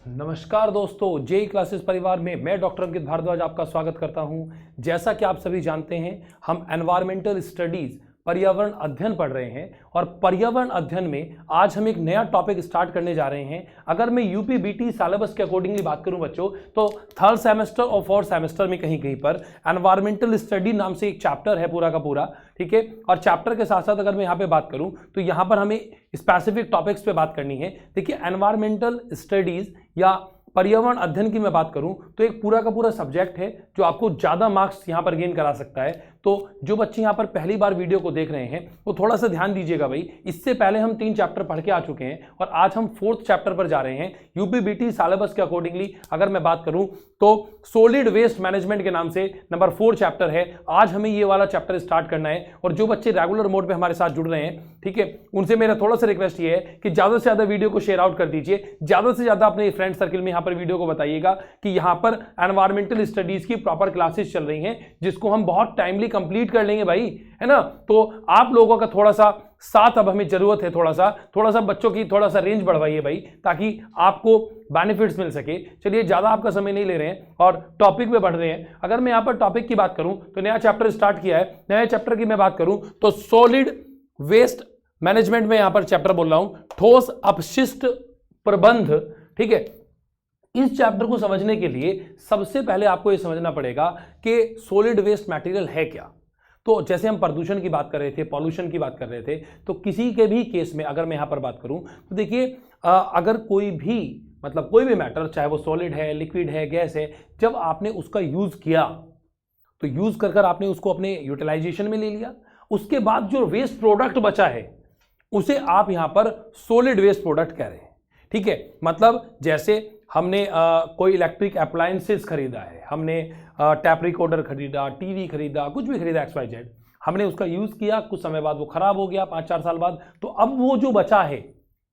नमस्कार दोस्तों, JEE classes परिवार में मैं डॉक्टर अंकित भारद्वाज आपका स्वागत करता हूं। जैसा कि आप सभी जानते हैं, हम एनवायरमेंटल स्टडीज पर्यावरण अध्ययन पढ़ रहे हैं और पर्यावरण अध्ययन में आज हम एक नया टॉपिक स्टार्ट करने जा रहे हैं। अगर मैं यूपी बीटी सिलेबस के अकॉर्डिंगली बात करूं बच्चों, तो थर्ड सेमेस्टर और फोर्थ सेमेस्टर में कहीं कहीं पर एनवायरमेंटल स्टडी नाम से एक चैप्टर है पूरा का पूरा, ठीक है। और चैप्टर के साथ साथ अगर मैं यहाँ पे बात करूं तो यहाँ पर हमें स्पेसिफिक टॉपिक्स पे बात करनी है। देखिए, एनवायरमेंटल स्टडीज या पर्यावरण अध्ययन की मैं बात करूं तो एक पूरा का पूरा सब्जेक्ट है जो आपको ज्यादा मार्क्स यहां पर गेन करा सकता है। तो जो बच्चे यहां पर पहली बार वीडियो को देख रहे हैं वो थोड़ा सा ध्यान दीजिएगा भाई। इससे पहले हम 3 चैप्टर पढ़ के आ चुके हैं और आज हम 4th चैप्टर पर जा रहे हैं। यूपी बीटी सिलेबस के अकॉर्डिंगली अगर मैं बात करूं तो सॉलिड वेस्ट मैनेजमेंट के नाम से नंबर 4 चैप्टर है। आज हमें ये वाला चैप्टर स्टार्ट करना है और जो बच्चे रेगुलर मोड पे हमारे साथ जुड़ रहे हैं, ठीक है, उनसे मेरा थोड़ा सा रिक्वेस्ट ये है कि ज्यादा से ज्यादा वीडियो को शेयर आउट कर दीजिए, ज्यादा से ज्यादा अपने फ्रेंड सर्कल में यहाँ पर वीडियो को बताइएगा कि यहाँ पर एनवायरमेंटल स्टडीज की प्रॉपर क्लासेस चल रही हैं जिसको हम बहुत टाइमली कंप्लीट कर लेंगे भाई, है ना। तो आप लोगों का थोड़ा सा साथ अब हमें जरूरत है, थोड़ा सा बच्चों की थोड़ा सा रेंज बढ़वाइए भाई, ताकि आपको बेनिफिट्स मिल सके। चलिए, ज्यादा आपका समय नहीं ले रहे हैं और टॉपिक पे बढ़ रहे हैं। अगर मैं यहाँ पर टॉपिक की बात करूं तो नया चैप्टर स्टार्ट किया है। नया चैप्टर की मैं बात करूं तो सॉलिड वेस्ट मैनेजमेंट में यहां पर चैप्टर बोल रहा हूं, ठोस अपशिष्ट प्रबंध, ठीक है। इस चैप्टर को समझने के लिए सबसे पहले आपको यह समझना पड़ेगा कि सॉलिड वेस्ट मटेरियल है क्या। तो जैसे हम प्रदूषण की बात कर रहे थे, पॉल्यूशन की बात कर रहे थे, तो किसी के भी केस में अगर मैं यहां पर बात करूं तो देखिए, अगर कोई भी मैटर, चाहे वो सॉलिड है, लिक्विड है, गैस है, जब आपने उसका यूज किया तो यूज कर आपने उसको अपने यूटिलाइजेशन में ले लिया, उसके बाद जो वेस्ट प्रोडक्ट बचा है उसे आप यहां पर सॉलिड वेस्ट प्रोडक्ट कह रहे हैं, ठीक है। मतलब जैसे हमने कोई इलेक्ट्रिक अप्लायंसेस खरीदा है, हमने टैप रिकॉर्डर खरीदा, टीवी खरीदा, कुछ भी खरीदा XYZ, हमने उसका यूज किया, कुछ समय बाद वो खराब हो गया, 5-4 साल बाद, तो अब वो जो बचा है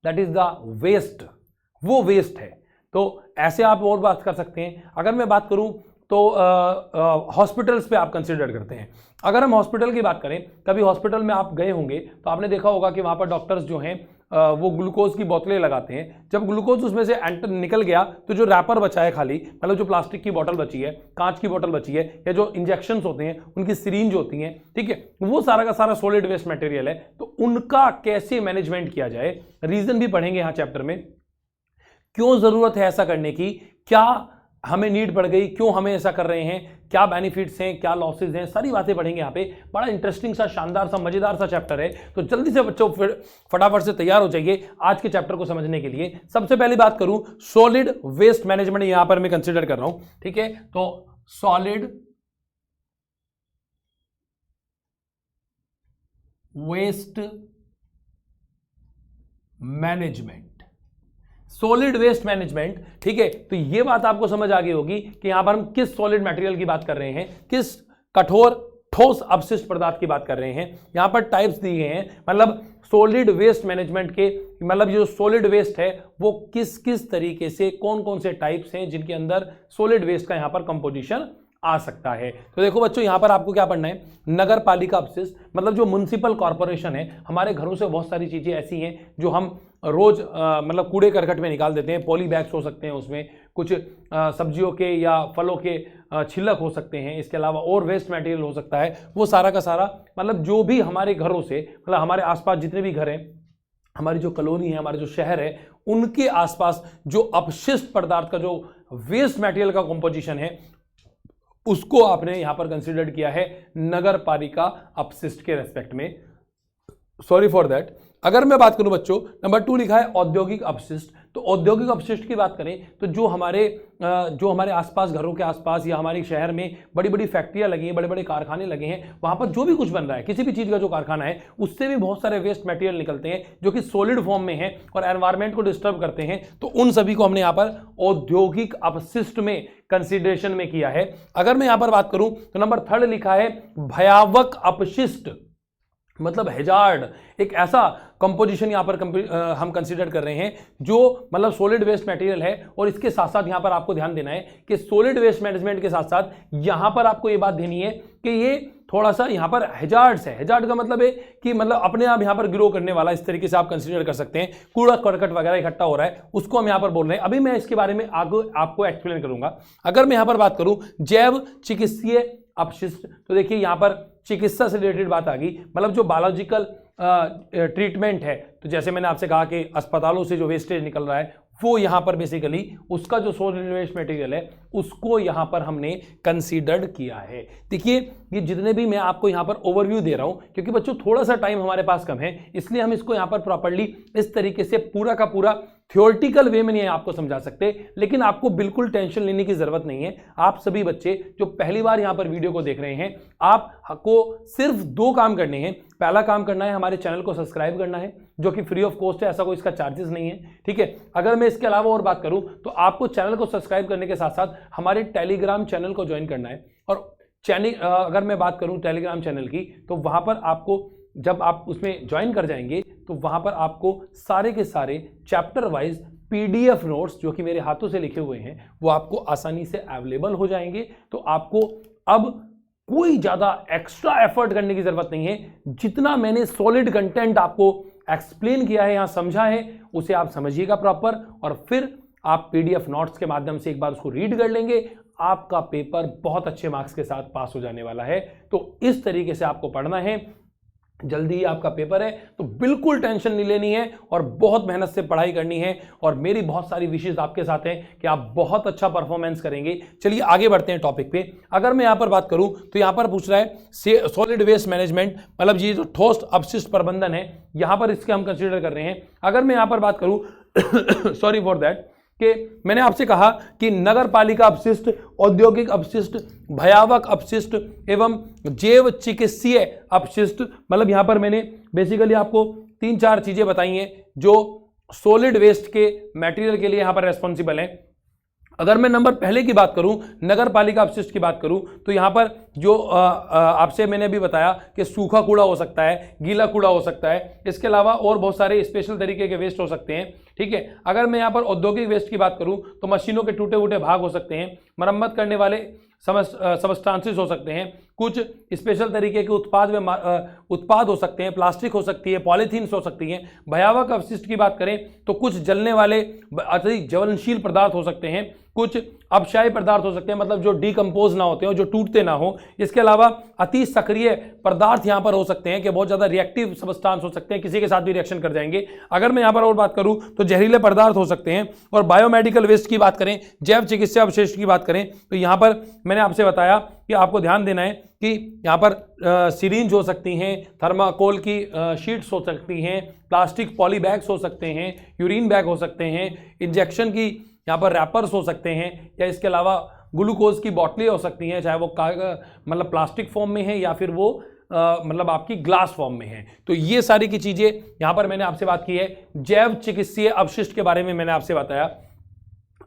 दैट इज द वेस्ट, वो वेस्ट है। तो ऐसे आप और बात कर सकते हैं। अगर मैं बात करूं तो हॉस्पिटल्स पे आप कंसिडर करते हैं। अगर हम हॉस्पिटल की बात करें, कभी हॉस्पिटल में आप गए होंगे तो आपने देखा होगा कि वहां पर डॉक्टर्स जो हैं वो ग्लूकोज की बोतलें लगाते हैं। जब ग्लूकोज उसमें से निकल गया तो जो रैपर बचा है खाली, मतलब जो प्लास्टिक की बोतल बची है, कांच की बोतल बची है, या जो इंजेक्शंस होते हैं, उनकी सिरिंज होती हैं, ठीक है, वो सारा का सारा सॉलिड वेस्ट मटेरियल है। तो उनका कैसे मैनेजमेंट किया जाए, रीजन भी पढ़ेंगे यहाँ चैप्टर में, क्यों जरूरत है ऐसा करने की, क्या हमें नीड पड़ गई, क्यों हमें ऐसा कर रहे हैं, क्या बेनिफिट्स हैं, क्या लॉसेज हैं, सारी बातें पढ़ेंगे यहाँ पे। बड़ा इंटरेस्टिंग सा, शानदार सा, मजेदार सा चैप्टर है। तो जल्दी से बच्चों फिर फटाफट से तैयार हो जाइए आज के चैप्टर को समझने के लिए। सबसे पहले बात करूं, सॉलिड वेस्ट मैनेजमेंट यहां पर मैं कंसीडर कर रहा हूं, ठीक है। तो solid waste management, solid waste management, ठीक है। तो यह बात आपको समझ आ गई होगी कि यहां पर हम किस सॉलिड मटेरियल की बात कर रहे हैं, किस कठोर ठोस अपशिष्ट पदार्थ की बात कर रहे हैं। यहां पर टाइप्स दिए गए हैं, मतलब सॉलिड वेस्ट मैनेजमेंट के, मतलब जो सॉलिड वेस्ट है वो किस किस तरीके से, कौन कौन से टाइप्स हैं जिनके अंदर सॉलिड वेस्ट का यहां पर कंपोजिशन आ सकता है। तो देखो बच्चों, यहां पर आपको क्या पढ़ना है, नगर पालिका अपशिष्ट, मतलब जो म्युनिसिपल कॉर्पोरेशन है, हमारे घरों से बहुत सारी चीजें ऐसी हैं जो हम रोज मतलब कूड़े करकट में निकाल देते हैं। पॉली बैग्स हो सकते हैं, उसमें कुछ सब्जियों के या फलों के छिलक हो सकते हैं, इसके अलावा और वेस्ट मटेरियल हो सकता है। वो सारा का सारा, मतलब जो भी हमारे घरों से, मतलब हमारे आसपास जितने भी घर हैं, हमारी जो कॉलोनी है, हमारे जो शहर है, उनके आसपास जो अपशिष्ट पदार्थ का जो वेस्ट मटेरियल का कंपोजिशन है, उसको आपने यहां पर कंसिडर किया है नगर पालिका अपशिष्ट के रेस्पेक्ट में। Sorry for that. अगर मैं बात करूं बच्चों, नंबर 2 लिखा है औद्योगिक अपशिष्ट। तो औद्योगिक अपशिष्ट की बात करें तो जो हमारे आसपास, घरों के आसपास या हमारे शहर में बड़ी बड़ी फैक्ट्रियां लगी हैं, बड़े बड़े कारखाने लगे हैं, वहां पर जो भी कुछ बन रहा है, किसी भी चीज का जो कारखाना है, उससे भी बहुत सारे वेस्ट मटेरियल निकलते हैं जो कि सॉलिड फॉर्म में है और एनवायरमेंट को डिस्टर्ब करते हैं। तो उन सभी को हमने यहाँ पर औद्योगिक अपशिष्ट में कंसिडरेशन में किया है। अगर मैं यहां पर बात करूं तो नंबर 3 लिखा है भयावक अपशिष्ट, मतलब हैजार्ड, एक ऐसा कंपोजिशन यहाँ पर हम कंसीडर कर रहे हैं, जो मतलब सॉलिड वेस्ट मटेरियल है। और इसके साथ साथ यहाँ पर आपको ध्यान देना है कि सॉलिड वेस्ट मैनेजमेंट के साथ साथ यहाँ पर आपको ये बात देनी है कि ये थोड़ा सा यहाँ पर हैजार्ड्स है। हैजार्ड का मतलब है कि मतलब अपने आप यहाँ पर ग्रो करने वाला, इस तरीके से आप कंसीडर कर सकते हैं। कूड़ा करकट वगैरह इकट्ठा हो रहा है, उसको हम यहाँ पर बोल रहे हैं। अभी मैं इसके बारे में आगे आपको एक्सप्लेन करूंगा। अगर मैं यहाँ पर बात करूं जैव चिकित्सीय अपशिष्ट, तो देखिए यहाँ पर चिकित्सा से रिलेटेड बात आ गई, मतलब जो बायोलॉजिकल ट्रीटमेंट है। तो जैसे मैंने आपसे कहा कि अस्पतालों से जो वेस्टेज निकल रहा है, वो यहाँ पर बेसिकली उसका जो सॉलिड वेस्ट मटेरियल है उसको यहाँ पर हमने कंसीडर्ड किया है। देखिए ये जितने भी मैं आपको यहाँ पर ओवरव्यू दे रहा हूँ, क्योंकि बच्चों थोड़ा सा टाइम हमारे पास कम है, इसलिए हम इसको यहाँ पर प्रॉपर्ली इस तरीके से पूरा का पूरा थ्योरेटिकल वे में नहीं आपको समझा सकते। लेकिन आपको बिल्कुल टेंशन लेने की जरूरत नहीं है। आप सभी बच्चे जो पहली बार यहाँ पर वीडियो को देख रहे हैं, आपको सिर्फ 2 काम करने हैं। पहला काम करना है, हमारे चैनल को सब्सक्राइब करना है, जो कि फ्री ऑफ कॉस्ट है, ऐसा कोई इसका चार्जेस नहीं है, ठीक है। अगर मैं इसके अलावा और बात करूं तो आपको चैनल को सब्सक्राइब करने के साथ साथ हमारे टेलीग्राम चैनल को ज्वाइन करना है। और चैनल अगर मैं बात करूं टेलीग्राम चैनल की, तो वहां पर आपको जब आप उसमें ज्वाइन कर जाएंगे तो वहां पर आपको सारे के सारे चैप्टर वाइज PDF नोट्स जो कि मेरे हाथों से लिखे हुए हैं वो आपको आसानी से अवेलेबल हो जाएंगे। तो आपको अब कोई ज्यादा एक्स्ट्रा एफर्ट करने की जरूरत नहीं है। जितना मैंने सॉलिड कंटेंट आपको एक्सप्लेन किया है, यहां समझा है, उसे आप समझिएगा प्रॉपर, और फिर आप PDF नोट्स के माध्यम से एक बार उसको रीड कर लेंगे। आपका पेपर बहुत अच्छे मार्क्स के साथ पास हो जाने वाला है। तो इस तरीके से आपको पढ़ना है। जल्दी ही आपका पेपर है, तो बिल्कुल टेंशन नहीं लेनी है और बहुत मेहनत से पढ़ाई करनी है। और मेरी बहुत सारी विशेष आपके साथ हैं कि आप बहुत अच्छा परफॉर्मेंस करेंगे। चलिए आगे बढ़ते हैं टॉपिक पे। अगर मैं यहां पर बात करूं तो यहां पर पूछ रहा है सॉलिड वेस्ट मैनेजमेंट, मतलब ये जो ठोस अपशिष्ट प्रबंधन है, यहां पर इसके हम कंसीडर कर रहे हैं। अगर मैं यहां पर बात करूं सॉरी फॉर दैट, कि मैंने आपसे कहा कि नगर पालिका अपशिष्ट, औद्योगिक अपशिष्ट, भयावक अपशिष्ट एवं जैव चिकित्सीय अपशिष्ट, मतलब यहां पर मैंने बेसिकली आपको 3-4 चीजें बताई हैं जो सॉलिड वेस्ट के मटेरियल के लिए यहां पर रेस्पॉन्सिबल हैं। अगर मैं नंबर पहले की बात करूं, नगर पालिका अपशिष्ट की बात करूं, तो यहां पर जो आपसे मैंने अभी बताया कि सूखा कूड़ा हो सकता है, गीला कूड़ा हो सकता है, इसके अलावा और बहुत सारे स्पेशल तरीके के वेस्ट हो सकते हैं, ठीक है। अगर मैं यहां पर औद्योगिक वेस्ट की बात करूं तो मशीनों के टूटे फूटे भाग हो सकते हैं, मरम्मत करने वाले सबस्टांसेस हो सकते हैं, कुछ स्पेशल तरीके के उत्पाद हो सकते हैं, प्लास्टिक हो सकती है, पॉलीथीन्स हो सकती हैं। भयावक अपशिष्ट की बात करें तो कुछ जलने वाले अत्यधिक ज्वलनशील पदार्थ हो सकते हैं, कुछ अपक्षय पदार्थ हो सकते हैं, मतलब जो डिकम्पोज ना होते हो, जो टूटते ना हो। इसके अलावा अति सक्रिय पदार्थ यहां पर हो सकते हैं कि बहुत ज्यादा रिएक्टिव सबस्टांस हो सकते हैं, किसी के साथ भी रिएक्शन कर जाएंगे। अगर मैं यहां पर और बात करूं तो जहरीले पदार्थ हो सकते हैं। और बायोमेडिकल वेस्ट की बात करें, जैव चिकित्सा अवशेष की बात करें, तो यहां पर मैंने आपसे बताया कि आपको ध्यान देना है कि यहां पर सिरिंज हो सकती हैं, थर्माकोल की शीट्स हो सकती हैं, प्लास्टिक पॉली बैग्स हो सकते हैं, यूरिन बैग हो सकते हैं, इंजेक्शन की यहाँ पर रैपर्स हो सकते हैं, या इसके अलावा ग्लूकोज की बोतलें हो सकती हैं, चाहे वो मतलब प्लास्टिक फॉर्म में है या फिर वो मतलब आपकी ग्लास फॉर्म में है। तो ये सारी की चीजें यहाँ पर मैंने आपसे बात की है। जैव चिकित्सीय अपशिष्ट के बारे में मैंने आपसे बताया।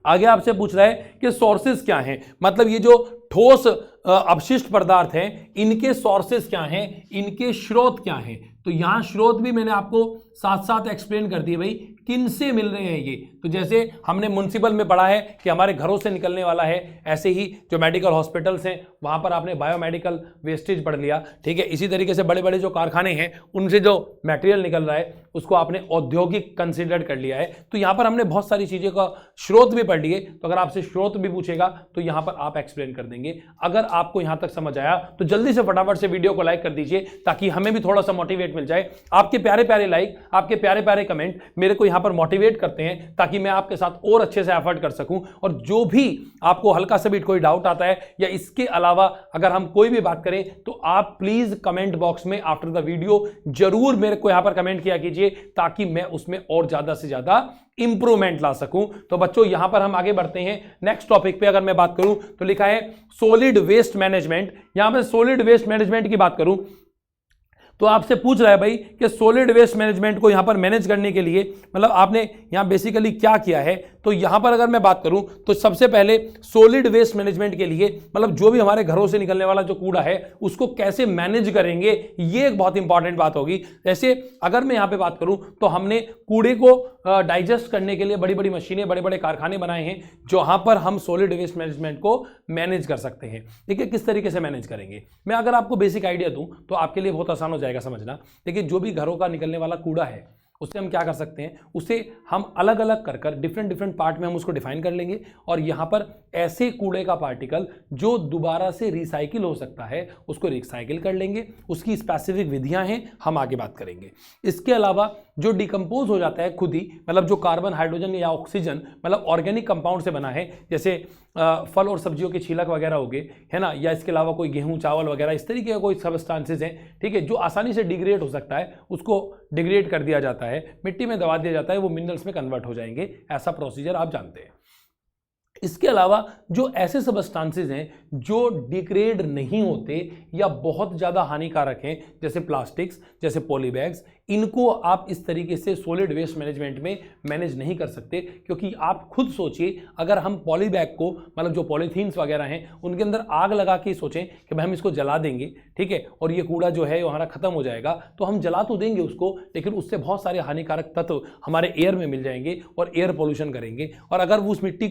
आगे आपसे पूछ रहा है कि सोर्सेज क्या हैं, मतलब ये जो ठोस अपशिष्ट पदार्थ हैं इनके सोर्सेज क्या हैं, इनके स्रोत क्या हैं। तो यहां स्रोत भी मैंने आपको साथ साथ एक्सप्लेन कर दिए भाई किन से मिल रहे हैं ये। तो जैसे हमने म्युनिसिपल में पढ़ा है कि हमारे घरों से निकलने वाला है, ऐसे ही जो मेडिकल हॉस्पिटल्स हैं वहां पर आपने बायोमेडिकल वेस्टेज पढ़ लिया, ठीक है। इसी तरीके से बड़े बड़े जो कारखाने हैं उनसे जो मटेरियल निकल रहा है उसको आपने औद्योगिक कंसिडर कर लिया है। तो यहाँ पर हमने बहुत सारी चीज़ों का स्रोत भी पढ़ लिए। तो अगर आपसे स्रोत भी पूछेगा तो यहाँ पर आप एक्सप्लेन कर देंगे। अगर आपको यहाँ तक समझ आया तो जल्दी से फटाफट से वीडियो को लाइक कर दीजिए ताकि हमें भी थोड़ा सा मोटिवेट मिल जाए। आपके प्यारे प्यारे लाइक, आपके प्यारे प्यारे कमेंट मेरे को यहाँ पर मोटिवेट करते हैं ताकि मैं आपके साथ और अच्छे से एफर्ट कर सकूं। और जो भी आपको हल्का सा भी कोई डाउट आता है या इसके अलावा अगर हम कोई भी बात करें तो आप प्लीज कमेंट बॉक्स में आफ्टर द वीडियो जरूर मेरे को यहाँ पर कमेंट किया कीजिए ताकि मैं उसमें और ज्यादा से ज्यादा इंप्रूवमेंट ला सकूं। तो बच्चों यहां पर हम आगे बढ़ते हैं नेक्स्ट टॉपिक पे। अगर मैं बात करूं तो लिखा है सॉलिड वेस्ट मैनेजमेंट। यहां पर सॉलिड वेस्ट मैनेजमेंट की बात करूं तो आपसे पूछ रहा है भाई कि सॉलिड वेस्ट मैनेजमेंट को यहां पर मैनेज करने के लिए मतलब आपने यहां बेसिकली क्या किया है। तो यहां पर अगर मैं बात करूं तो सबसे पहले सॉलिड वेस्ट मैनेजमेंट के लिए मतलब जो भी हमारे घरों से निकलने वाला जो कूड़ा है उसको कैसे मैनेज करेंगे, ये एक बहुत इंपॉर्टेंट बात होगी। जैसे अगर मैं यहां पे बात करूं तो हमने कूड़े को डाइजेस्ट करने के लिए बड़ी बड़ी मशीनें, बड़े बड़े कारखाने बनाए हैं जहां पर हम सॉलिड वेस्ट मैनेजमेंट को मैनेज कर सकते हैं। देखिए किस तरीके से मैनेज करेंगे, मैं अगर आपको बेसिक आइडिया दूं तो आपके लिए बहुत आसान हो जाएगा समझना। देखिए जो भी घरों का निकलने वाला कूड़ा है उससे हम क्या कर सकते हैं, उसे हम अलग अलग कर कर डिफरेंट पार्ट में हम उसको डिफाइन कर लेंगे और यहां पर ऐसे कूड़े का पार्टिकल जो दोबारा से रिसाइकिल हो सकता है उसको रिसाइकिल कर लेंगे। उसकी स्पेसिफिक विधियां हैं, हम आगे बात करेंगे। इसके अलावा जो डिकम्पोज हो जाता है खुद ही, मतलब जो कार्बन, हाइड्रोजन या ऑक्सीजन मतलब ऑर्गेनिक कंपाउंड से बना है, जैसे फल और सब्जियों के छिलक वगैरह हो गए है ना, या इसके अलावा कोई गेहूं चावल वगैरह इस तरीके का कोई सब्सटेंसेस हैं, ठीक है, जो आसानी से डिग्रेड हो सकता है उसको डिग्रेड कर दिया जाता है, मिट्टी में दबा दिया जाता है, वो मिनरल्स में कन्वर्ट हो जाएंगे। ऐसा प्रोसीजर आप जानते हैं। इसके अलावा जो ऐसे सब्सटेंसेस हैं जो डिग्रेड नहीं होते या बहुत ज़्यादा हानिकारक हैं, जैसे प्लास्टिक्स, जैसे पॉलीबैग्स, इनको आप इस तरीके से सॉलिड वेस्ट मैनेजमेंट में मैनेज नहीं कर सकते। क्योंकि आप खुद सोचिए, अगर हम पॉलीबैग को मतलब जो पॉलीथीन्स वगैरह हैं उनके अंदर आग लगा के सोचें कि भाई हम इसको जला देंगे, ठीक है, और ये कूड़ा जो है हमारा खत्म हो जाएगा, तो हम जला तो देंगे उसको, लेकिन उससे बहुत सारे हानिकारक तत्व हमारे एयर में मिल जाएंगे और एयर पोल्यूशन करेंगे। और अगर वो उस मिट्टी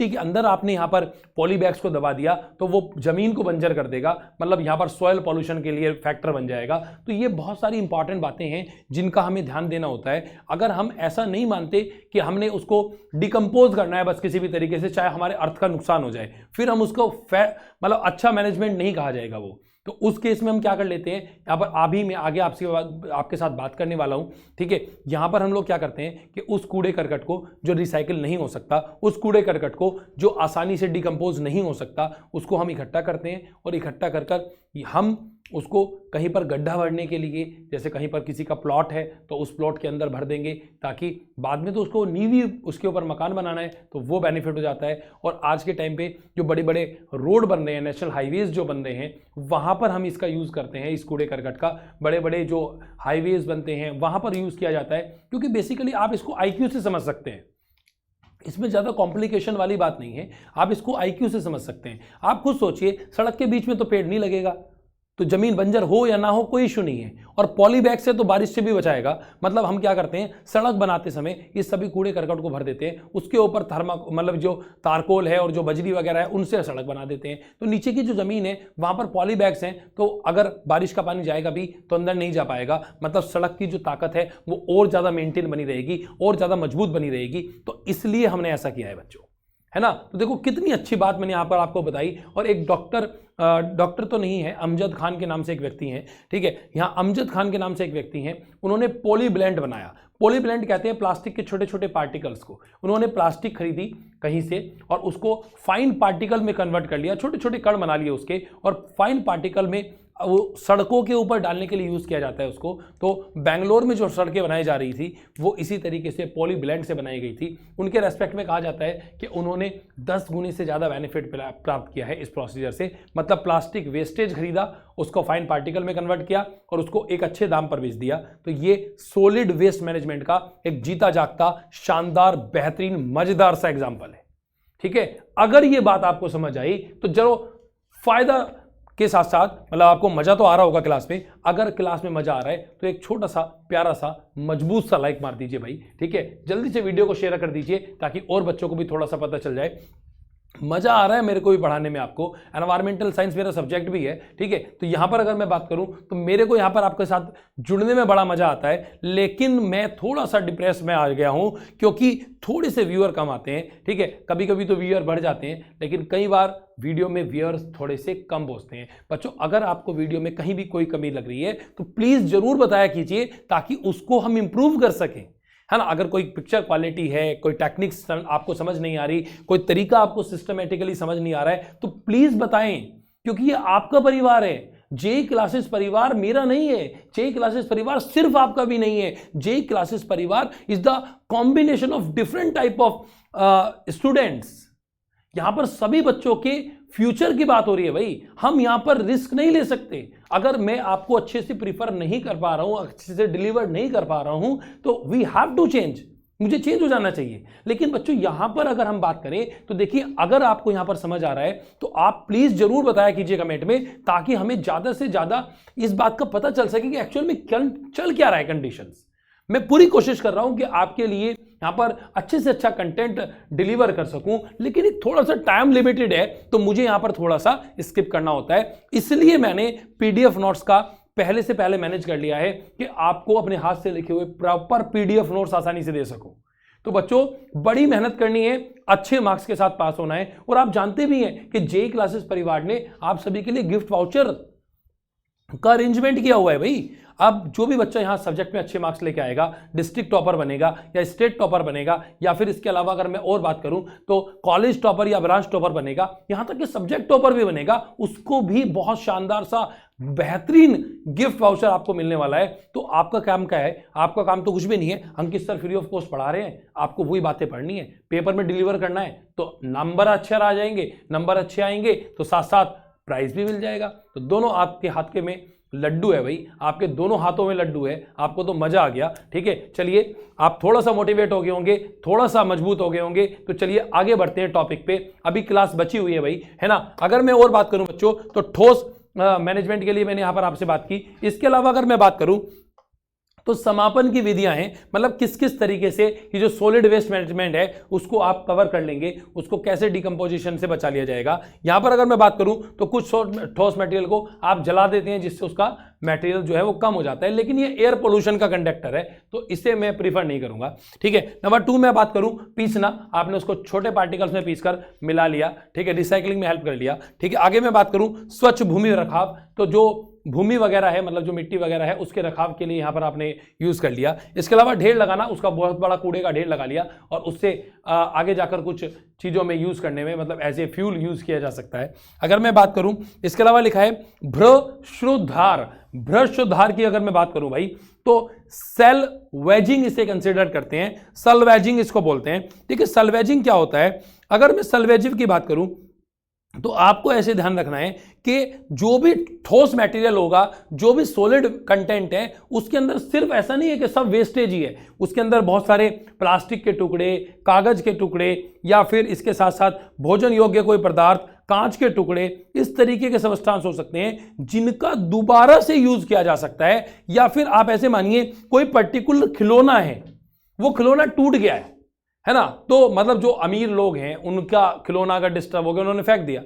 के अंदर आपने यहाँ पर पॉलीबैग्स को दबा दिया तो वो जमीन को बंजर कर देगा, मतलब यहाँ पर सॉइल पोल्यूशन के लिए फैक्टर बन जाएगा। तो ये बहुत सारी इंपॉर्टेंट बातें हैं जिनका हमें ध्यान देना होता है। अगर हम ऐसा नहीं मानते कि हमने उसको डिकम्पोज करना है बस किसी भी तरीके से, चाहे हमारे अर्थ का नुकसान हो जाए, फिर हम उसको मतलब अच्छा मैनेजमेंट नहीं कहा जाएगा वो। तो उस केस में हम क्या कर लेते हैं, यहाँ पर अभी मैं आगे आपके साथ बात करने वाला हूँ, ठीक है। यहाँ पर हम लोग क्या करते हैं कि उस कूड़े करकट को जो रिसाइकिल नहीं हो सकता, उस कूड़े करकट को जो आसानी से डिकम्पोज नहीं हो सकता, उसको हम इकट्ठा करते हैं और इकट्ठा कर कर हम उसको कहीं पर गड्ढा भरने के लिए, जैसे कहीं पर किसी का प्लॉट है तो उस प्लॉट के अंदर भर देंगे, ताकि बाद में तो उसको नींव उसके ऊपर मकान बनाना है तो वो बेनिफिट हो जाता है। और आज के टाइम पे जो बड़े बड़े रोड बन रहे हैं, नेशनल हाईवेज जो बन रहे हैं, वहाँ पर हम इसका यूज़ करते हैं, इस कूड़े करकट का। बड़े बड़े जो हाईवेज बनते हैं वहाँ पर यूज़ किया जाता है, क्योंकि बेसिकली आप इसको IQ से समझ सकते हैं, इसमें ज़्यादा कॉम्प्लिकेशन वाली बात नहीं है, आप इसको IQ से समझ सकते हैं। आप खुद सोचिए, सड़क के बीच में तो पेड़ नहीं लगेगा, तो जमीन बंजर हो या ना हो कोई इशू नहीं है। और पॉलीबैग से तो बारिश से भी बचाएगा। मतलब हम क्या करते हैं, सड़क बनाते समय इस सभी कूड़े करकट को भर देते हैं, उसके ऊपर मतलब जो तारकोल है और जो बजरी वगैरह है उनसे सड़क बना देते हैं। तो नीचे की जो जमीन है वहां पर पॉलीबैग्स हैं, तो अगर बारिश का पानी जाएगा भी तो अंदर नहीं जा पाएगा। मतलब सड़क की जो ताकत है वो और ज्यादा मेंटेन बनी रहेगी, और ज्यादा मजबूत बनी रहेगी। तो इसलिए हमने ऐसा किया है बच्चों, है ना। तो देखो कितनी अच्छी बात मैंने यहाँ पर आपको बताई। और एक डॉक्टर तो नहीं है, अमजद खान के नाम से एक व्यक्ति हैं, ठीक है, यहाँ अमजद खान के नाम से एक व्यक्ति हैं, उन्होंने पॉलीब्लेंड बनाया। पॉलीब्लेंड कहते हैं प्लास्टिक के छोटे छोटे पार्टिकल्स को। उन्होंने प्लास्टिक खरीदी कहीं से और उसको फाइन पार्टिकल में कन्वर्ट कर लिया, छोटे छोटे कण बना लिए उसके, और फाइन पार्टिकल में वो सड़कों के ऊपर डालने के लिए यूज़ किया जाता है उसको। तो बेंगलोर में जो सड़कें बनाई जा रही थी वो इसी तरीके से पॉलीब्लेंड से बनाई गई थी। उनके रेस्पेक्ट में कहा जाता है कि उन्होंने 10 गुने से ज़्यादा बेनिफिट प्राप्त किया है इस प्रोसीजर से। मतलब प्लास्टिक वेस्टेज खरीदा, उसको फाइन पार्टिकल में कन्वर्ट किया और उसको एक अच्छे दाम पर बेच दिया। तो ये सॉलिड वेस्ट मैनेजमेंट का एक जीता जागता, शानदार, बेहतरीन, मजेदार सा एग्जाम्पल है, ठीक है। अगर ये बात आपको समझ आई तो जरूर फायदा के साथ साथ मतलब आपको मजा तो आ रहा होगा क्लास में। अगर क्लास में मजा आ रहा है तो एक छोटा सा प्यारा सा मजबूत सा लाइक मार दीजिए भाई, ठीक है। जल्दी से वीडियो को शेयर कर दीजिए ताकि और बच्चों को भी थोड़ा सा पता चल जाए। मजा आ रहा है मेरे को भी पढ़ाने में, आपको एनवायरमेंटल साइंस मेरा सब्जेक्ट भी है, ठीक है। तो यहां पर अगर मैं बात करूं तो मेरे को यहां पर आपके साथ जुड़ने में बड़ा मजा आता है, लेकिन मैं थोड़ा सा डिप्रेस में आ गया हूं क्योंकि थोड़े से व्यूअर कम आते हैं, ठीक है। कभी कभी तो व्यूअर बढ़ जाते हैं, लेकिन कई बार वीडियो में व्यूअर्स थोड़े से कम पहुंचते हैं। बच्चों अगर आपको वीडियो में कहीं भी कोई कमी लग रही है तो प्लीज जरूर बताया कीजिए ताकि उसको हम इंप्रूव कर सकें, है ना। अगर कोई पिक्चर क्वालिटी है, कोई टेक्निक्स आपको समझ नहीं आ रही, कोई तरीका आपको सिस्टमेटिकली समझ नहीं आ रहा है, तो प्लीज बताएं, क्योंकि ये आपका परिवार है। जेई क्लासेस परिवार मेरा नहीं है, जेई क्लासेस परिवार सिर्फ आपका भी नहीं है। जेई क्लासेस परिवार is the combination of different type of students. यहां पर सभी बच्चों के फ्यूचर की बात हो रही है भाई, हम यहां पर रिस्क नहीं ले सकते। अगर मैं आपको अच्छे से प्रीफर नहीं कर पा रहा हूं, अच्छे से डिलीवर नहीं कर पा रहा हूं, तो वी हैव टू चेंज, मुझे चेंज हो जाना चाहिए। लेकिन बच्चों यहां पर अगर हम बात करें तो देखिए, अगर आपको यहां पर समझ आ रहा है तो आप प्लीज जरूर बताया कीजिए कमेंट में, ताकि हमें ज्यादा से ज्यादा इस बात का पता चल सके कि एक्चुअल में चल क्या रहा है कंडीशंस। मैं पूरी कोशिश कर रहा हूं कि आपके लिए यहां पर अच्छे से अच्छा कंटेंट डिलीवर कर सकूं, लेकिन एक थोड़ा सा टाइम लिमिटेड है, तो मुझे यहां पर थोड़ा सा स्किप करना होता है। इसलिए मैंने पीडीएफ नोट्स का पहले से पहले मैनेज कर लिया है कि आपको अपने हाथ से लिखे हुए प्रॉपर पीडीएफ नोट्स आसानी से दे सकूं। तो बच्चों बड़ी मेहनत करनी है, अच्छे मार्क्स के साथ पास होना है। और आप जानते भी हैं कि जेई क्लासेस परिवार ने आप सभी के लिए गिफ्ट वाउचर का अरेंजमेंट किया हुआ है भाई। अब जो भी बच्चा यहां सब्जेक्ट में अच्छे मार्क्स लेके आएगा, डिस्ट्रिक्ट टॉपर बनेगा या स्टेट टॉपर बनेगा, या फिर इसके अलावा अगर मैं और बात करूं तो कॉलेज टॉपर या ब्रांच टॉपर बनेगा, यहां तक कि सब्जेक्ट टॉपर भी बनेगा, उसको भी बहुत शानदार सा बेहतरीन गिफ्ट वाउचर आपको मिलने वाला है। तो आपका काम क्या है? आपका काम तो कुछ भी नहीं है, अंकित सर फ्री ऑफ कॉस्ट पढ़ा रहे हैं, आपको वही बातें पढ़नी है, पेपर में डिलीवर करना है। तो नंबर अच्छे आ जाएंगे, नंबर अच्छे आएंगे तो साथ साथ प्राइज भी मिल जाएगा। तो दोनों आपके हाथ के में लड्डू है भाई, आपके दोनों हाथों में लड्डू है, आपको तो मजा आ गया। ठीक है, चलिए आप थोड़ा सा मोटिवेट हो गए होंगे, थोड़ा सा मजबूत हो गए होंगे, तो चलिए आगे बढ़ते हैं टॉपिक पे। अभी क्लास बची हुई है भाई, है ना। अगर मैं और बात करूं बच्चों तो ठोस मैनेजमेंट के लिए मैंने यहां पर आपसे बात की। इसके अलावा अगर मैं बात करूं तो समापन की विधियां हैं, मतलब किस किस तरीके से ये जो सॉलिड वेस्ट मैनेजमेंट है उसको आप कवर कर लेंगे, उसको कैसे डिकम्पोजिशन से बचा लिया जाएगा। यहां पर अगर मैं बात करूं तो कुछ ठोस मटेरियल को आप जला देते हैं, जिससे उसका मटेरियल जो है वो कम हो जाता है, लेकिन ये एयर पोल्यूशन का कंडक्टर है, तो इसे मैं प्रीफर नहीं करूंगा। ठीक है। नंबर 2 मैं बात करूं पीसना, आपने उसको छोटे पार्टिकल्स में पीसकर मिला लिया, ठीक है, रिसाइकलिंग में हेल्प कर लिया। ठीक है, आगे मैं बात करूं स्वच्छ भूमि रखाव, तो जो भूमि वगैरह है, मतलब जो मिट्टी वगैरह है, उसके रखाव के लिए यहां पर आपने यूज कर लिया। इसके अलावा ढेर लगाना, उसका बहुत बड़ा कूड़े का ढेर लगा लिया और उससे आगे जाकर कुछ चीजों में यूज करने में, मतलब एज ए फ्यूल यूज किया जा सकता है। अगर मैं बात करूं, इसके अलावा लिखा है भ्रशोद्धार। भ्रशोद्धार की अगर मैं बात करूं भाई तो सेल वेजिंग इसे कंसिडर करते हैं, सल्वेजिंग इसको बोलते हैं। ठीक है, सल्वेजिंग क्या होता है? अगर मैं सल्वेजिंग की बात करूं तो आपको ऐसे ध्यान रखना है कि जो भी ठोस मटेरियल होगा, जो भी सॉलिड कंटेंट है, उसके अंदर सिर्फ ऐसा नहीं है कि सब वेस्टेज ही है, उसके अंदर बहुत सारे प्लास्टिक के टुकड़े, कागज के टुकड़े, या फिर इसके साथ साथ भोजन योग्य कोई पदार्थ, कांच के टुकड़े, इस तरीके के सब्सटेंस हो सकते हैं जिनका दोबारा से यूज किया जा सकता है। या फिर आप ऐसे मानिए कोई पर्टिकुलर खिलौना है, वो खिलौना टूट गया है ना, तो मतलब जो अमीर लोग हैं उनका खिलौना अगर डिस्टर्ब हो गया, उन्होंने फेंक दिया,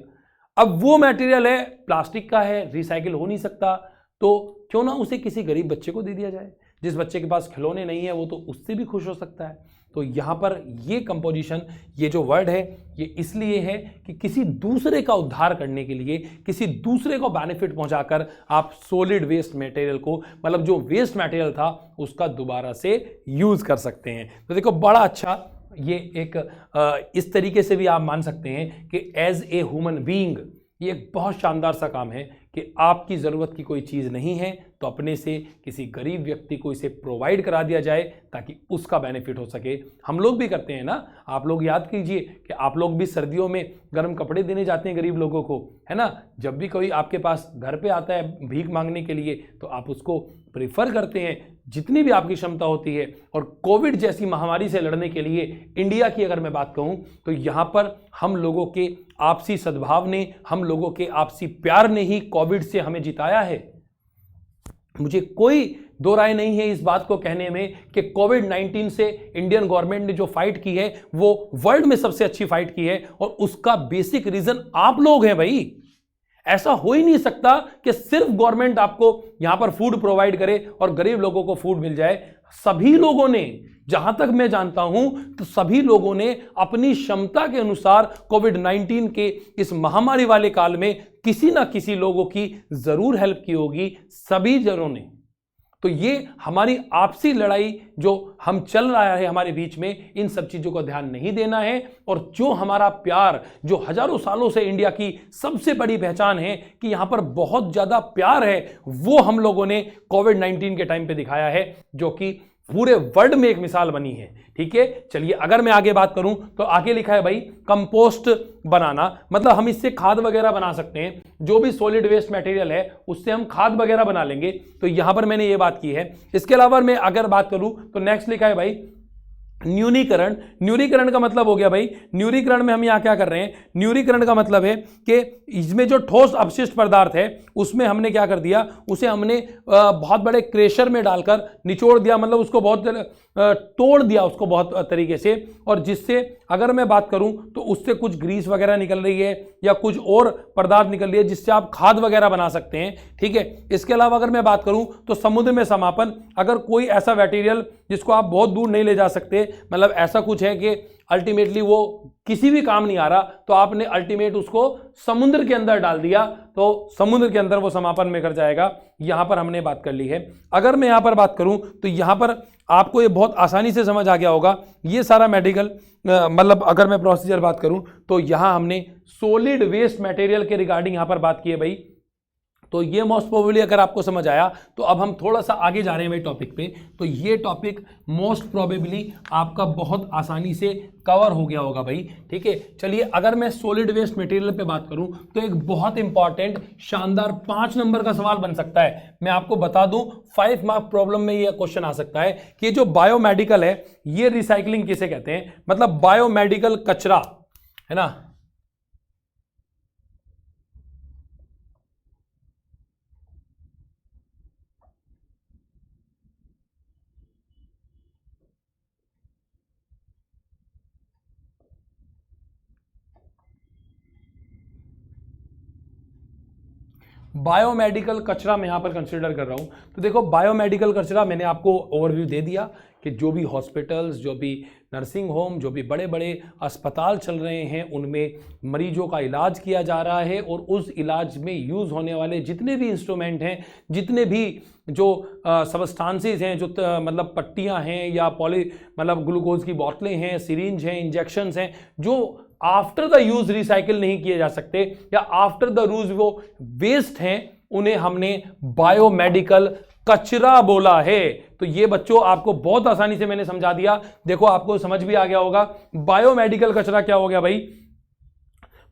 अब वो मटेरियल है प्लास्टिक का है, रिसाइकिल हो नहीं सकता, तो क्यों ना उसे किसी गरीब बच्चे को दे दिया जाए। जिस बच्चे के पास खिलौने नहीं है वो तो उससे भी खुश हो सकता है। तो यहां पर ये कंपोजिशन, ये जो वर्ड है, ये इसलिए है कि किसी दूसरे का उद्धार करने के लिए, किसी दूसरे को बेनिफिट पहुंचाकर आप सॉलिड वेस्ट मटेरियल को, मतलब जो वेस्ट मटेरियल था उसका दोबारा से यूज कर सकते हैं। तो देखो बड़ा अच्छा, ये एक इस तरीके से भी आप मान सकते हैं कि एज ए ह्यूमन बीइंग ये एक बहुत शानदार सा काम है कि आपकी ज़रूरत की कोई चीज़ नहीं है तो अपने से किसी गरीब व्यक्ति को इसे प्रोवाइड करा दिया जाए ताकि उसका बेनिफिट हो सके। हम लोग भी करते हैं ना, आप लोग याद कीजिए कि आप लोग भी सर्दियों में गर्म कपड़े देने जाते हैं गरीब लोगों को, है ना। जब भी कोई आपके पास घर पे आता है भीख मांगने के लिए तो आप उसको प्रेफर करते हैं जितनी भी आपकी क्षमता होती है। और कोविड जैसी महामारी से लड़ने के लिए इंडिया की अगर मैं बात कहूं तो यहां पर हम लोगों के आपसी सद्भाव ने, हम लोगों के आपसी प्यार ने ही कोविड से हमें जिताया है। मुझे कोई दो राय नहीं है इस बात को कहने में कि कोविड-19 से इंडियन गवर्नमेंट ने जो फाइट की है वो वर्ल्ड में सबसे अच्छी फाइट की है, और उसका बेसिक रीजन आप लोग हैं भाई। ऐसा हो ही नहीं सकता कि सिर्फ गवर्नमेंट आपको यहां पर फूड प्रोवाइड करे और गरीब लोगों को फूड मिल जाए। सभी लोगों ने, जहां तक मैं जानता हूं तो सभी लोगों ने अपनी क्षमता के अनुसार कोविड-19 के इस महामारी वाले काल में किसी ना किसी लोगों की जरूर हेल्प की होगी, सभी जनों ने। तो ये हमारी आपसी लड़ाई जो हम चल रहा है हमारे बीच में, इन सब चीजों का ध्यान नहीं देना है। और जो हमारा प्यार, जो हजारों सालों से इंडिया की सबसे बड़ी पहचान है कि यहां पर बहुत ज्यादा प्यार है, वो हम लोगों ने कोविड-19 के टाइम पे दिखाया है, जो कि पूरे वर्ल्ड में एक मिसाल बनी है। ठीक है, चलिए अगर मैं आगे बात करूं तो आगे लिखा है भाई कंपोस्ट बनाना, मतलब हम इससे खाद वगैरह बना सकते हैं। जो भी सॉलिड वेस्ट मटेरियल है उससे हम खाद वगैरह बना लेंगे, तो यहां पर मैंने ये बात की है। इसके अलावा मैं अगर बात करूं तो नेक्स्ट लिखा है भाई न्यूनीकरण। न्यूनीकरण का मतलब हो गया भाई, न्यूनीकरण में हम यहां क्या कर रहे हैं, न्यूनीकरण का मतलब है कि इसमें जो ठोस अपशिष्ट पदार्थ है उसमें हमने क्या कर दिया, उसे हमने बहुत बड़े क्रेशर में डालकर निचोड़ दिया, मतलब उसको बहुत तोड़ दिया उसको बहुत तरीके से, और जिससे अगर मैं बात करूं तो उससे कुछ ग्रीस वगैरह निकल रही है या कुछ और पदार्थ निकल रही है जिससे आप खाद वगैरह बना सकते हैं। ठीक है, इसके अलावा अगर मैं बात करूं तो समुद्र में समापन, अगर कोई ऐसा मटेरियल जिसको आप बहुत दूर नहीं ले जा सकते, मतलब ऐसा कुछ है कि अल्टीमेटली वो किसी भी काम नहीं आ रहा, तो आपने अल्टीमेट उसको समुद्र के अंदर डाल दिया तो समुद्र के अंदर वो समापन में कर जाएगा। यहां पर हमने बात कर ली है। अगर मैं यहां पर बात करूं तो यहां पर आपको ये बहुत आसानी से समझ आ गया होगा, ये सारा मेडिकल मतलब अगर मैं प्रोसीजर बात करूं तो यहां हमने सॉलिड वेस्ट मटेरियल के रिगार्डिंग यहां पर बात की है भाई। तो ये मोस्ट प्रोबेबली अगर आपको समझ आया तो अब हम थोड़ा सा आगे जा रहे हैं भाई टॉपिक पे। तो ये टॉपिक मोस्ट प्रोबेबली आपका बहुत आसानी से कवर हो गया होगा भाई। ठीक है, चलिए अगर मैं सॉलिड वेस्ट मटेरियल पे बात करूं तो एक बहुत इंपॉर्टेंट शानदार 5 नंबर का सवाल बन सकता है। मैं आपको बता दूं 5 मार्क प्रॉब्लम में ये क्वेश्चन आ सकता है कि जो बायोमेडिकल है ये रिसाइकलिंग किसे कहते हैं, मतलब बायोमेडिकल कचरा है ना, बायोमेडिकल कचरा मैं यहां पर कंसीडर कर रहा हूं। तो देखो बायोमेडिकल कचरा मैंने आपको ओवरव्यू दे दिया कि जो भी हॉस्पिटल्स, जो भी नर्सिंग होम, जो भी बड़े बड़े अस्पताल चल रहे हैं उनमें मरीजों का इलाज किया जा रहा है, और उस इलाज में यूज़ होने वाले जितने भी इंस्ट्रूमेंट हैं, जितने भी जो सबस्टांसेस हैं, जो मतलब पट्टियां हैं या मतलब ग्लूकोज की बोतलें हैं, सिरिंज हैं, इंजेक्शंस हैं, जो आफ्टर द यूज रिसाइकिल नहीं किए जा सकते या आफ्टर द यूज वो वेस्ट हैं, उन्हें हमने बायोमेडिकल कचरा बोला है। तो ये बच्चों आपको बहुत आसानी से मैंने समझा दिया। देखो आपको समझ भी आ गया होगा बायोमेडिकल कचरा क्या हो गया भाई।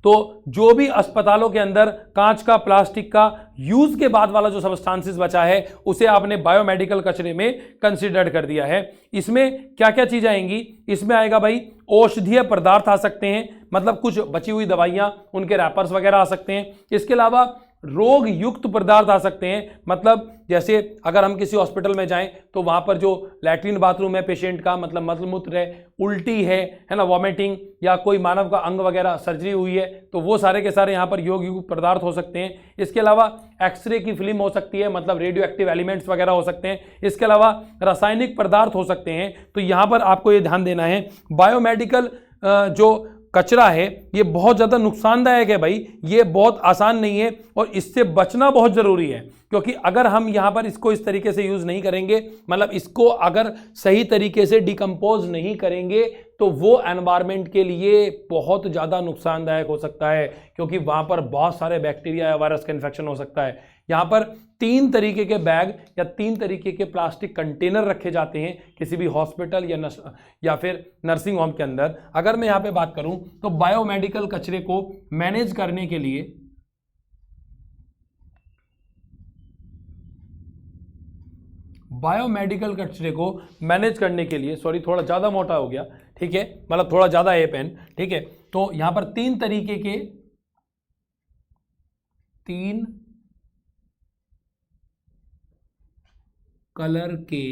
तो जो भी अस्पतालों के अंदर कांच का, प्लास्टिक का यूज के बाद वाला जो सबस्टांसेस बचा है उसे आपने बायोमेडिकल कचरे में कंसीडर कर दिया है। इसमें क्या क्या चीजें आएंगी, इसमें आएगा भाई औषधीय पदार्थ आ सकते हैं, मतलब कुछ बची हुई दवाइयां, उनके रैपर्स वगैरह आ सकते हैं। इसके अलावा रोग युक्त पदार्थ आ सकते हैं, मतलब जैसे अगर हम किसी हॉस्पिटल में जाएं तो वहां पर जो लैट्रिन बाथरूम है पेशेंट का, मतलब मलमूत्र है, उल्टी है ना, वॉमिटिंग, या कोई मानव का अंग वगैरह सर्जरी हुई है, तो वो सारे के सारे यहाँ पर रोग युक्त पदार्थ हो सकते हैं। इसके अलावा एक्सरे की फिल्म हो सकती है, मतलब रेडियो एक्टिव एलिमेंट्स वगैरह हो सकते हैं। इसके अलावा रासायनिक पदार्थ हो सकते हैं। तो यहाँ पर आपको ये ध्यान देना है बायोमेडिकल जो कचरा है ये बहुत ज़्यादा नुकसानदायक है भाई, ये बहुत आसान नहीं है और इससे बचना बहुत ज़रूरी है, क्योंकि अगर हम यहाँ पर इसको इस तरीके से यूज़ नहीं करेंगे, मतलब इसको अगर सही तरीके से डिकम्पोज नहीं करेंगे तो वो एनवायरनमेंट के लिए बहुत ज़्यादा नुकसानदायक हो सकता है, क्योंकि वहाँ पर बहुत सारे बैक्टीरिया या वायरस का इन्फेक्शन हो सकता है। यहाँ पर 3 तरीके के बैग या 3 तरीके के प्लास्टिक कंटेनर रखे जाते हैं किसी भी हॉस्पिटल या फिर नर्सिंग होम के अंदर। अगर मैं यहाँ पे बात करूँ तो बायोमेडिकल कचरे को मैनेज करने के लिए सॉरी थोड़ा ज़्यादा मोटा हो गया, ठीक है, मतलब थोड़ा ज़्यादा है पेन, ठीक है। तो यहाँ पर 3 तरीके के 3 कलर के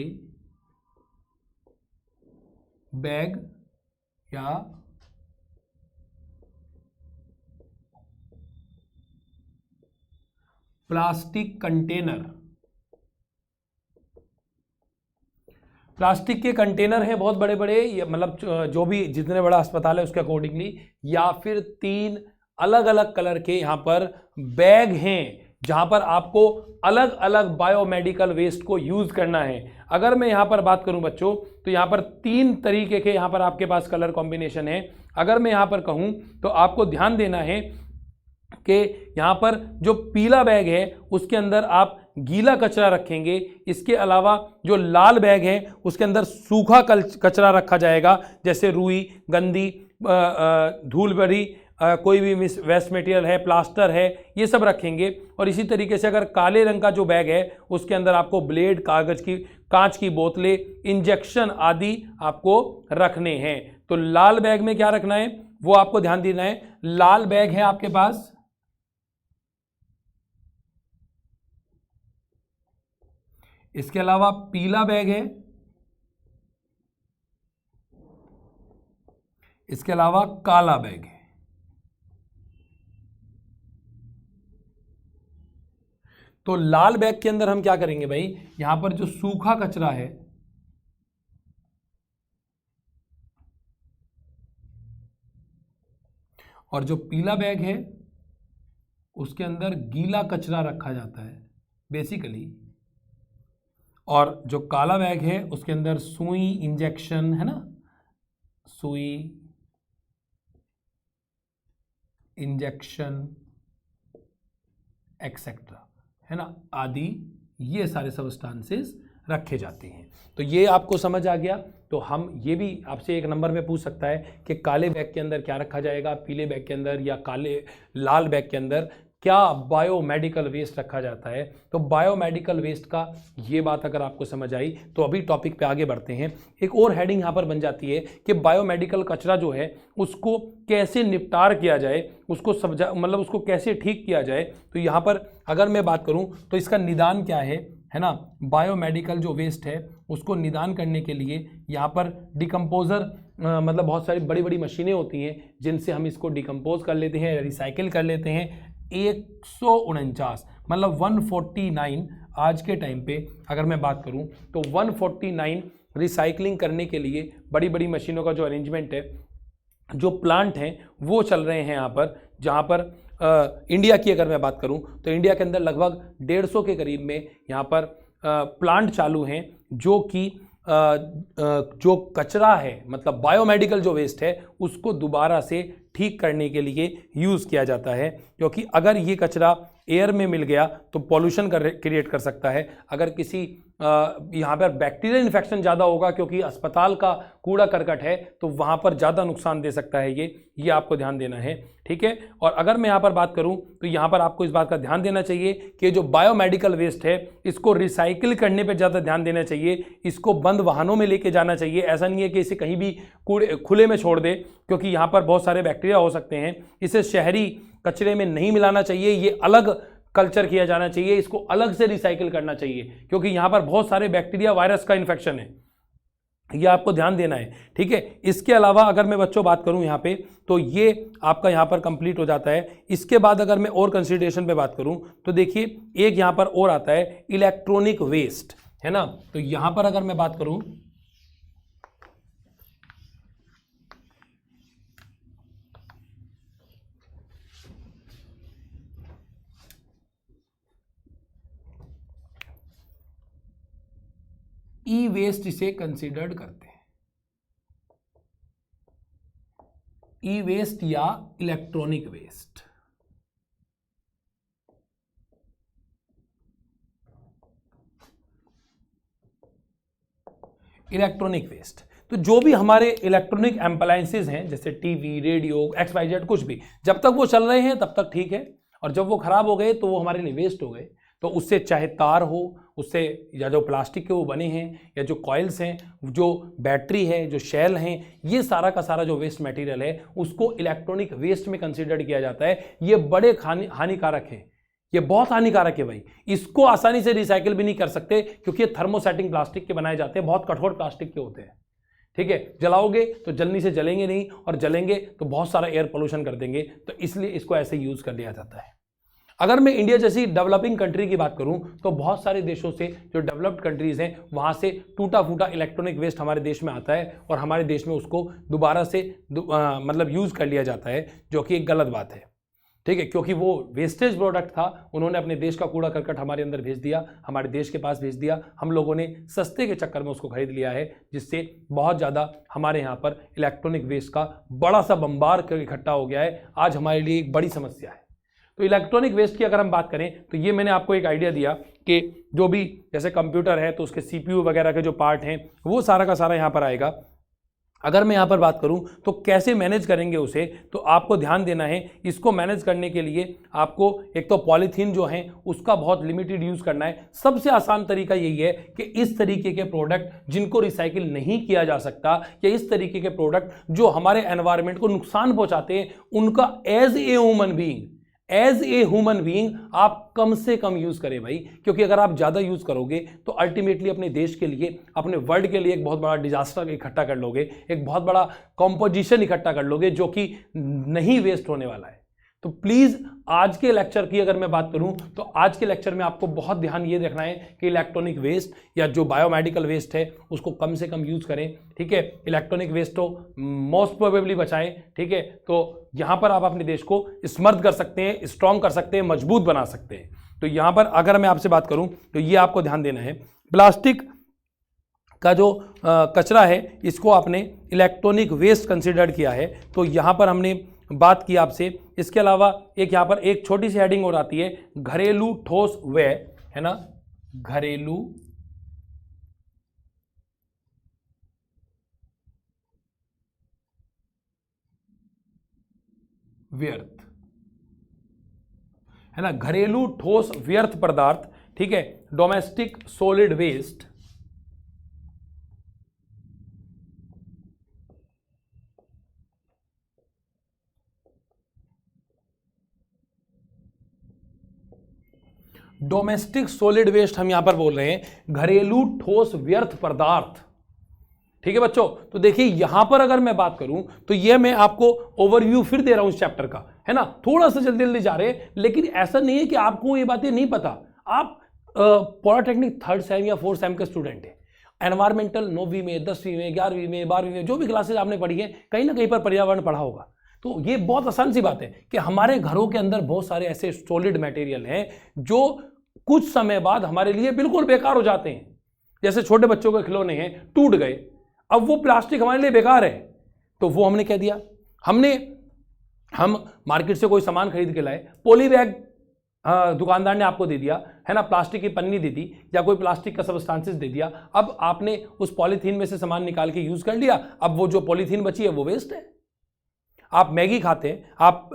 बैग या प्लास्टिक कंटेनर, प्लास्टिक के कंटेनर हैं बहुत बड़े बड़े, मतलब जो भी जितने बड़ा अस्पताल है उसके अकॉर्डिंगली, या फिर 3 अलग अलग कलर के यहाँ पर बैग हैं जहां पर आपको अलग अलग बायोमेडिकल वेस्ट को यूज करना है। अगर मैं यहां पर बात करूं बच्चों तो यहां पर 3 तरीके के यहां पर आपके पास कलर कॉम्बिनेशन है। अगर मैं यहां पर कहूं तो आपको ध्यान देना है कि यहाँ पर जो पीला बैग है उसके अंदर आप गीला कचरा रखेंगे, इसके अलावा जो लाल बैग है उसके अंदर सूखा कचरा रखा जाएगा, जैसे रुई, गंदी, धूल भरी कोई भी वेस्ट मटेरियल है, प्लास्टर है, ये सब रखेंगे। और इसी तरीके से अगर काले रंग का जो बैग है उसके अंदर आपको ब्लेड, कांच की बोतलें, इंजेक्शन आदि आपको रखने हैं। तो लाल बैग में क्या रखना है वो आपको ध्यान देना है। लाल बैग है आपके पास, इसके अलावा पीला बैग है, इसके अलावा काला बैग है। तो लाल बैग के अंदर हम क्या करेंगे भाई, यहां पर जो सूखा कचरा है और जो पीला बैग है उसके अंदर गीला कचरा रखा जाता है बेसिकली, और जो काला बैग है उसके अंदर सुई, इंजेक्शन है ना, सुई, इंजेक्शन एक्सेट्रा है ना, आदि ये सारे सब्सटेंसेस रखे जाते हैं। तो ये आपको समझ आ गया। तो हम ये भी आपसे एक नंबर में पूछ सकता है कि काले बैग के अंदर क्या रखा जाएगा, पीले बैग के अंदर या लाल बैग के अंदर क्या बायोमेडिकल वेस्ट रखा जाता है। तो बायोमेडिकल वेस्ट का ये बात अगर आपको समझ आई तो अभी टॉपिक पे आगे बढ़ते हैं। एक और हेडिंग यहाँ पर बन जाती है कि बायोमेडिकल कचरा जो है उसको कैसे निपटार किया जाए, उसको मतलब उसको कैसे ठीक किया जाए। तो यहाँ पर अगर मैं बात करूँ तो इसका निदान क्या है ना। बायोमेडिकल जो वेस्ट है उसको निदान करने के लिए यहाँ पर डिकम्पोजर मतलब बहुत सारी बड़ी बड़ी मशीनें होती हैं जिनसे हम इसको डिकम्पोज कर लेते हैं, रिसाइकिल कर लेते हैं। 149 मतलब 149 आज के टाइम पे अगर मैं बात करूं तो 149 रिसाइकलिंग करने के लिए बड़ी बड़ी मशीनों का जो अरेंजमेंट है, जो प्लांट हैं वो चल रहे हैं यहाँ पर। जहाँ पर इंडिया की अगर मैं बात करूं तो इंडिया के अंदर लगभग 150 के करीब में यहाँ पर प्लांट चालू हैं जो कि जो कचरा है मतलब बायोमेडिकल जो वेस्ट है उसको दोबारा से ठीक करने के लिए यूज़ किया जाता है। क्योंकि अगर ये कचरा एयर में मिल गया तो पॉल्यूशन क्रिएट कर सकता है। अगर किसी यहाँ पर बैक्टीरियल इन्फेक्शन ज़्यादा होगा क्योंकि अस्पताल का कूड़ा करकट है तो वहाँ पर ज़्यादा नुकसान दे सकता है ये आपको ध्यान देना है, ठीक है। और अगर मैं यहाँ पर बात करूँ तो यहाँ पर आपको इस बात का ध्यान देना चाहिए कि जो बायोमेडिकल वेस्ट है इसको रिसाइकिल करने पर ज़्यादा ध्यान देना चाहिए। इसको बंद वाहनों में लेके जाना चाहिए। ऐसा नहीं है कि इसे कहीं भी खुले में छोड़ दे क्योंकि यहाँ पर बहुत सारे बैक्टीरिया हो सकते हैं। इसे शहरी कचरे में नहीं मिलाना चाहिए, ये अलग कल्चर किया जाना चाहिए, इसको अलग से रिसाइकिल करना चाहिए क्योंकि यहाँ पर बहुत सारे बैक्टीरिया, वायरस का इन्फेक्शन है, ये आपको ध्यान देना है, ठीक है। इसके अलावा अगर मैं बच्चों बात करूं यहाँ पे तो ये आपका यहाँ पर कंप्लीट हो जाता है। इसके बाद अगर मैं और कंसिडरेशन पे बात करूं तो देखिए एक यहाँ पर और आता है इलेक्ट्रॉनिक वेस्ट, है ना। तो यहाँ पर अगर मैं बात करूं ई वेस्ट इसे कंसिडर्ड करते हैं, ई वेस्ट या इलेक्ट्रॉनिक वेस्ट। इलेक्ट्रॉनिक वेस्ट तो जो भी हमारे इलेक्ट्रॉनिक एप्लायंसेज हैं जैसे टीवी, रेडियो, XYZ कुछ भी, जब तक वो चल रहे हैं तब तक ठीक है, और जब वो खराब हो गए तो वो हमारे लिए वेस्ट हो गए। तो उससे चाहे तार हो, उससे या जो प्लास्टिक के वो बने हैं या जो कॉइल्स हैं, जो बैटरी है, जो शेल हैं, ये सारा का सारा जो वेस्ट मटेरियल है उसको इलेक्ट्रॉनिक वेस्ट में कंसिडर किया जाता है। ये बड़े हानिकारक है, ये बहुत हानिकारक है भाई। इसको आसानी से रिसाइकिल भी नहीं कर सकते क्योंकि ये थर्मोसेटिंग प्लास्टिक के बनाए जाते हैं, बहुत कठोर प्लास्टिक के होते हैं, ठीक है। जलाओगे तो जल्दी से जलेंगे नहीं, और जलेंगे तो बहुत सारा एयर पोल्यूशन कर देंगे, तो इसलिए इसको ऐसे यूज कर लिया जाता है। अगर मैं इंडिया जैसी डेवलपिंग कंट्री की बात करूं तो बहुत सारे देशों से, जो डेवलप्ड कंट्रीज हैं, वहां से टूटा फूटा इलेक्ट्रॉनिक वेस्ट हमारे देश में आता है और हमारे देश में उसको दोबारा से मतलब यूज कर लिया जाता है, जो कि एक गलत बात है, ठीक है। क्योंकि वो वेस्टेज प्रोडक्ट था, उन्होंने अपने देश का कूड़ा करकट हमारे अंदर भेज दिया, हमारे देश के पास भेज दिया, हम लोगों ने सस्ते के चक्कर में उसको खरीद लिया है, जिससे बहुत ज़्यादा हमारे यहाँ पर इलेक्ट्रॉनिक वेस्ट का बड़ा सा बम्बार इकट्ठा हो गया है। आज हमारे लिए एक बड़ी समस्या है। तो इलेक्ट्रॉनिक वेस्ट की अगर हम बात करें तो ये मैंने आपको एक आइडिया दिया कि जो भी जैसे कंप्यूटर है तो उसके सीपीयू वगैरह के जो पार्ट हैं वो सारा का सारा यहाँ पर आएगा। अगर मैं यहाँ पर बात करूँ तो कैसे मैनेज करेंगे उसे, तो आपको ध्यान देना है इसको मैनेज करने के लिए आपको एक तो पॉलीथीन जो है उसका बहुत लिमिटेड यूज़ करना है। सबसे आसान तरीका यही है कि इस तरीके के प्रोडक्ट जिनको रिसाइकिल नहीं किया जा सकता या इस तरीके के प्रोडक्ट जो हमारे एनवायरनमेंट को नुकसान पहुँचाते हैं उनका एज ए ह्यूमन बीइंग आप कम से कम यूज करें भाई, क्योंकि अगर आप ज्यादा यूज करोगे तो अल्टीमेटली अपने देश के लिए, अपने वर्ल्ड के लिए एक बहुत बड़ा डिजास्टर इकट्ठा कर लोगे, एक बहुत बड़ा कॉम्पोजिशन इकट्ठा कर लोगे जो कि नहीं वेस्ट होने वाला है। तो प्लीज आज के लेक्चर की अगर मैं बात करूं तो आज के लेक्चर में आपको बहुत ध्यान ये रखना है कि इलेक्ट्रॉनिक वेस्ट या जो बायोमेडिकल वेस्ट है उसको कम से कम यूज करें, ठीक है। इलेक्ट्रॉनिक वेस्ट तो मोस्ट प्रोबेबली बचाएं, ठीक है। तो यहां पर आप अपने देश को समृद्ध कर सकते हैं, स्ट्रॉन्ग कर सकते हैं, मजबूत बना सकते हैं। तो यहां पर अगर मैं आपसे बात करूं तो ये आपको ध्यान देना है, प्लास्टिक का जो कचरा है इसको आपने इलेक्ट्रॉनिक वेस्ट कंसिडर किया है, तो यहां पर हमने बात की आपसे। इसके अलावा एक यहां पर एक छोटी सी हेडिंग और आती है, घरेलू ठोस व्यय, है ना, घरेलू व्यर्थ, है ना, घरेलू ठोस व्यर्थ पदार्थ, ठीक है, domestic solid waste. Domestic solid waste हम यहां पर बोल रहे हैं, घरेलू ठोस व्यर्थ पदार्थ, ठीक है बच्चों। तो देखिए यहां पर अगर मैं बात करूं तो ये मैं आपको ओवरव्यू फिर दे रहा हूं इस चैप्टर का, है ना, थोड़ा सा जल्दी जल्दी जा रहे हैं, लेकिन ऐसा नहीं है कि आपको ये बातें नहीं पता। आप पॉलिटेक्निक 3rd सेम या 4th सेम के स्टूडेंट है, एनवायरमेंटल 9वीं में, 10वीं में, 11वीं में, 12वीं में, जो भी क्लासेज आपने पढ़ी है कहीं ना कहीं पर पर्यावरण पढ़ा होगा। तो ये बहुत आसान सी बात है कि हमारे घरों के अंदर बहुत सारे ऐसे सॉलिड मटेरियल हैं जो कुछ समय बाद हमारे लिए बिल्कुल बेकार हो जाते हैं। जैसे छोटे बच्चों के खिलौने हैं, टूट गए, अब वो प्लास्टिक हमारे लिए बेकार है, तो वो हमने क्या दिया, हम मार्केट से कोई सामान खरीद के लाए, पॉली बैग दुकानदार ने आपको दे दिया, है ना, प्लास्टिक की पन्नी दे दी या कोई प्लास्टिक का सब्सटेंसेस दे दिया, अब आपने उस पॉलीथीन में से सामान निकाल के यूज कर लिया, अब वो जो पॉलीथीन बची है वो वेस्ट है। आप मैगी खाते हैं, आप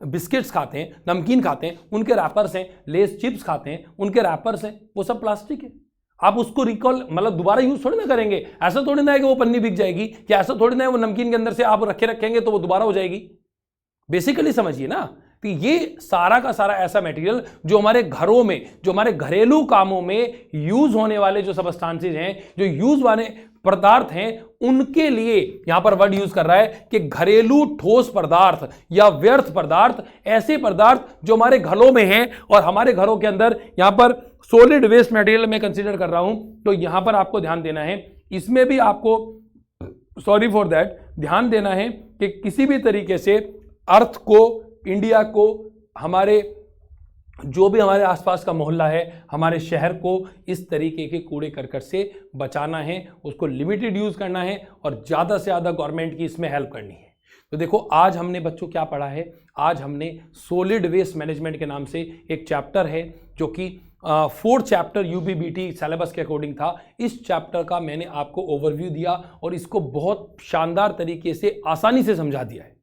बिस्किट्स खाते हैं, नमकीन खाते हैं, उनके रैपर्स हैं, लेस चिप्स खाते हैं, उनके रैपर्स हैं, वो सब प्लास्टिक है। आप उसको रिकॉल मतलब दोबारा यूज थोड़ी ना करेंगे, ऐसा थोड़ी ना है कि वो पन्नी बिक जाएगी, कि ऐसा थोड़ी ना है वो नमकीन के अंदर से आप रखेंगे तो वो दोबारा हो जाएगी। बेसिकली समझिए ना, तो ये सारा का सारा ऐसा मटेरियल जो हमारे घरों में, जो हमारे घरेलू कामों में यूज होने वाले जो सब्सटेंसेस हैं, जो यूज वाले पदार्थ हैं, उनके लिए यहां पर वर्ड यूज कर रहा है कि घरेलू ठोस पदार्थ या व्यर्थ पदार्थ, ऐसे पदार्थ जो हमारे घरों में हैं और हमारे घरों के अंदर यहां पर सॉलिड वेस्ट मटेरियल में कंसीडर कर रहा हूं। तो यहां पर आपको ध्यान देना है, इसमें भी आपको सॉरी फॉर दैट ध्यान देना है कि किसी भी तरीके से अर्थ को, इंडिया को, हमारे जो भी हमारे आसपास का मोहल्ला है, हमारे शहर को इस तरीके के कूड़े करकट से बचाना है, उसको लिमिटेड यूज करना है और ज़्यादा से ज़्यादा गवर्नमेंट की इसमें हेल्प करनी है। तो देखो आज हमने बच्चों क्या पढ़ा है, आज हमने सॉलिड वेस्ट मैनेजमेंट के नाम से एक चैप्टर है जो कि 4th चैप्टर यूबीबीटी सिलेबस के अकॉर्डिंग था। इस चैप्टर का मैंने आपको ओवरव्यू दिया और इसको बहुत शानदार तरीके से आसानी से समझा दिया है।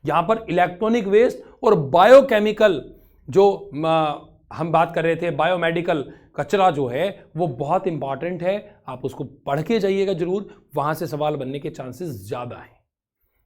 यहाँ पर इलेक्ट्रॉनिक वेस्ट और बायोकेमिकल जो हम बात कर रहे थे, बायोमेडिकल कचरा जो है वो बहुत इंपॉर्टेंट है, आप उसको पढ़ के जाइएगा जरूर, वहां से सवाल बनने के चांसेस ज़्यादा हैं।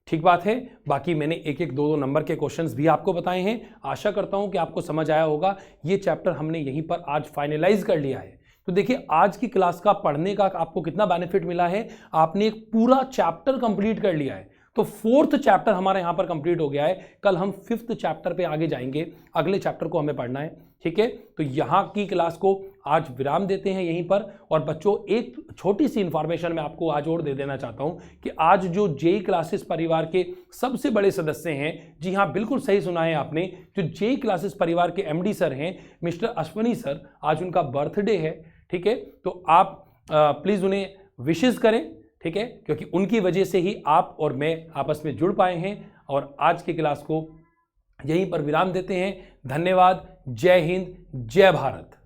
ठीक बात है। बाकी मैंने एक एक 2-2 नंबर के क्वेश्चंस भी आपको बताए हैं, आशा करता हूं कि आपको समझ आया होगा। ये चैप्टर हमने यहीं पर आज फाइनलाइज कर लिया है। तो देखिए आज की क्लास का पढ़ने का आपको कितना बेनिफिट मिला है, आपने एक पूरा चैप्टर कंप्लीट कर लिया है। तो 4th चैप्टर हमारा यहां पर कंप्लीट हो गया है। कल हम 5th चैप्टर पे आगे जाएंगे, अगले चैप्टर को हमें पढ़ना है, ठीक है। तो यहां की क्लास को आज विराम देते हैं यहीं पर। और बच्चों एक छोटी सी इंफॉर्मेशन मैं आपको आज और दे देना चाहता हूं कि आज जो जेई क्लासेस परिवार के सबसे बड़े सदस्य हैं, जी हां बिल्कुल सही सुना है आपने, जो जेई क्लासेस परिवार के एमडी सर हैं मिस्टर अश्वनी सर, आज उनका बर्थडे है, ठीक है। तो आप प्लीज उन्हें विशेष करें, ठीक है, क्योंकि उनकी वजह से ही आप और मैं आपस में जुड़ पाए हैं और आज की क्लास को यहीं पर विराम देते हैं। धन्यवाद। जय हिंद, जय भारत।